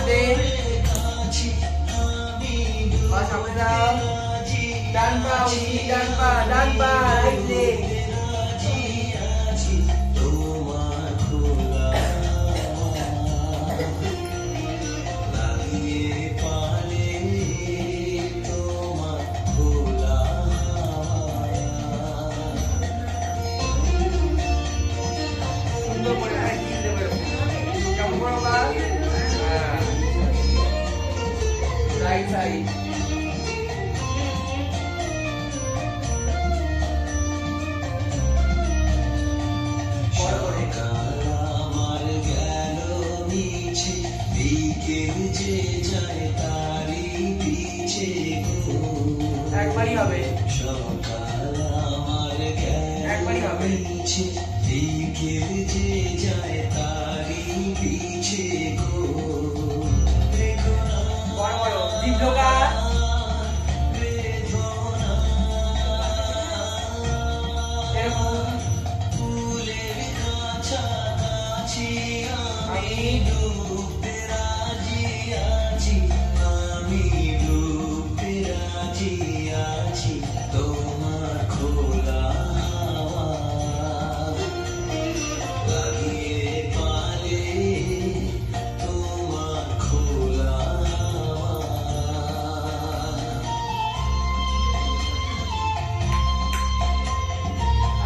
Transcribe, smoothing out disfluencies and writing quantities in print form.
সামনে পা সামনে দাও ডান পা উঠি ডান পা রাইট লেগ right side একবারই হবে একবারই হবে বড় বড় দীপ ঢোকা